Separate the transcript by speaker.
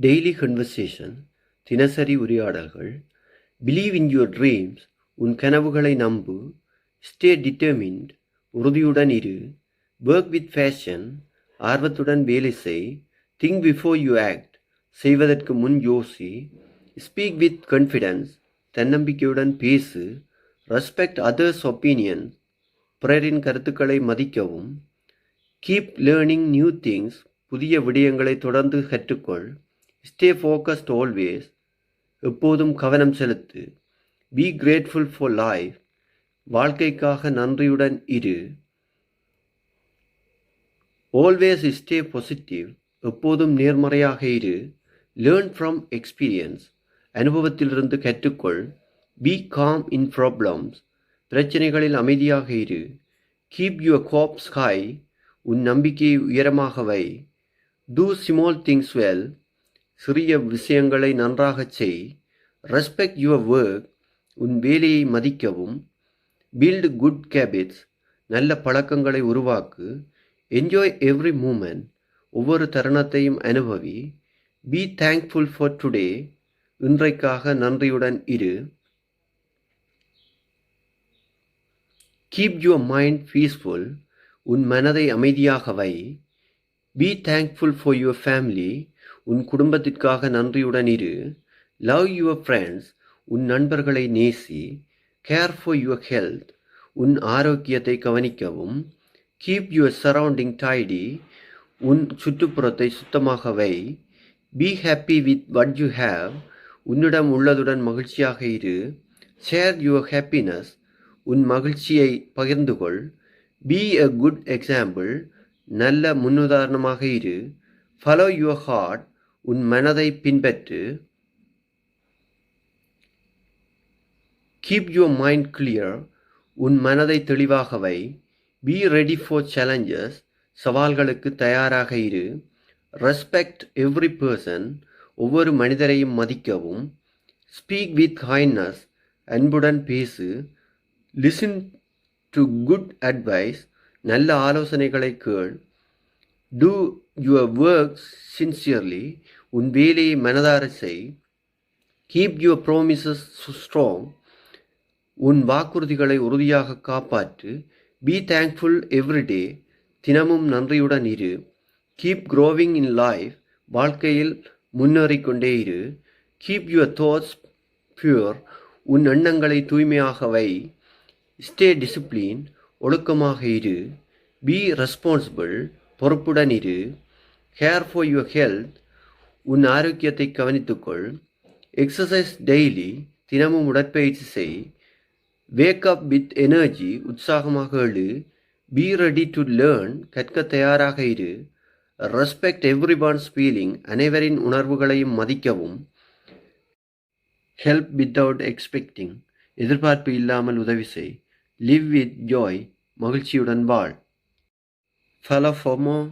Speaker 1: Daily conversation, தினசரி உரையாடல்கள். Believe in your dreams, உன் கனவுகளை நம்பு. ஸ்டே டிட்டர்மின்ட், உறுதியுடன் இரு. ஒர்க் வித் ஃபேஷன், ஆர்வத்துடன் வேலை செய். திங்க் பிஃபோர் யூ ஆக்ட், செய்வதற்கு முன் யோசி. ஸ்பீக் வித் கான்ஃபிடன்ஸ், தன்னம்பிக்கையுடன் பேசு. ரெஸ்பெக்ட் அதர்ஸ் ஒப்பீனியன், பிறரின் கருத்துக்களை மதிக்கவும். கீப் லேர்னிங் நியூ திங்ஸ், புதிய விடயங்களை தொடர்ந்து கற்றுக்கொள். ஸ்டே ஃபோக்கஸ்ட் ஆல்வேஸ், எப்போதும் கவனம் செலுத்து. பி கிரேட்ஃபுல் ஃபார் லைஃப், வாழ்க்கைக்காக நன்றியுடன் இரு. ஆல்வேஸ் ஸ்டே பாசிட்டிவ், எப்போதும் நேர்மறையாக இரு. லேர்ன் ஃப்ரம் எக்ஸ்பீரியன்ஸ், அனுபவத்திலிருந்து கற்றுக்கொள். பி காம் இன் ப்ராப்ளம்ஸ், பிரச்சனைகளில் அமைதியாக இரு. கீப் யுவர் ஹோப்ஸ் ஹை, உன் நம்பிக்கையை உயரமாக வை. டூ ஸ்மால் திங்ஸ் வெல், சிறிய விஷயங்களை நன்றாகச் செய். ரெஸ்பெக்ட் யுவர் ஒர்க், உன் வேலையை மதிக்கவும். பில்ட் குட் ஹேபிட்ஸ், நல்ல பழக்கங்களை உருவாக்கு. என்ஜாய் எவ்ரி மூமெண்ட், ஒவ்வொரு தருணத்தையும் அனுபவி. பி தேங்க்ஃபுல் ஃபார் டுடே, இன்றைக்காக நன்றியுடன் இரு. கீப் யுவர் மைண்ட் பீஸ்ஃபுல், உன் மனதை அமைதியாக வை. Be thankful for your family, உன் குடும்பத்திற்காக நன்றியுடன் இரு. லவ் யுவர் ஃப்ரெண்ட்ஸ், உன் நண்பர்களை நேசி. கேர் ஃபார் யுவர் ஹெல்த், உன் ஆரோக்கியத்தை கவனிக்கவும். கீப் யுவர் சரௌண்டிங் டைடி, உன் சுற்றுப்புறத்தை சுத்தமாக வை. Be happy with what you have, உன்னிடம் உள்ளதுடன் மகிழ்ச்சியாக இரு. ஷேர் யுவர் ஹாப்பினஸ், உன் மகிழ்ச்சியை பகிர்ந்து கொள். பி எ குட் எக்ஸாம்பிள், நல்ல முன்னுதாரணமாக இரு. ஃபாலோ யுவர் ஹார்ட், உன் மனதை பின்பற்று. கீப் யுவர் மைண்ட் கிளியர், உன் மனதை தெளிவாக வை. பி ரெடி ஃபார் சேலஞ்சஸ், சவால்களுக்கு தயாராக இரு. ரெஸ்பெக்ட் எவ்ரி பர்சன், ஒவ்வொரு மனிதரையும் மதிக்கவும். ஸ்பீக் வித் கைண்ட்னஸ், அன்புடன் பேசு. லிசன் டு குட் அட்வைஸ், நல்ல ஆலோசனைகளை கேள். டூ யுவர் ஒர்க் சின்சியர்லி, உன் வேலையை மனதார செய். கீப் யுவர் ப்ராமிசஸ் ஸ்ட்ராங், உன் வாக்குறுதிகளை உறுதியாக காப்பாற்று. பி தேங்க்ஃபுல் எவ்ரிடே, தினமும் நன்றியுடன் இரு. கீப் க்ரோவிங் இன் லைஃப், வாழ்க்கையில் முன்னேறிக்கொண்டே இரு. கீப் யுவர் தாட்ஸ் பியூர், உன் எண்ணங்களை தூய்மையாக வை. ஸ்டே டிசிப்ளின், ஒழுக்கமாக இரு. பி ரெஸ்பான்சிபிள், பொறுப்புடன் இரு. கேர் ஃபார் யுவர் ஹெல்த், உன் ஆரோக்கியத்தை கவனித்துக்கொள். எக்ஸசைஸ் டெய்லி, தினமும் உடற்பயிற்சி செய். வேக் அப் வித் எனர்ஜி, உற்சாகமாக எழு. பி ரெடி டு லேர்ன், கற்க தயாராக இரு. ரெஸ்பெக்ட் எவ்ரி ஒன்ஸ் ஃபீலிங், அனைவரின் உணர்வுகளையும் மதிக்கவும். ஹெல்ப் வித்தவுட் எக்ஸ்பெக்டிங், எதிர்பார்ப்பு இல்லாமல் உதவி செய். லிவ் வித் ஜாய், மகிழ்ச்சியுடன் வாழ். Follow for more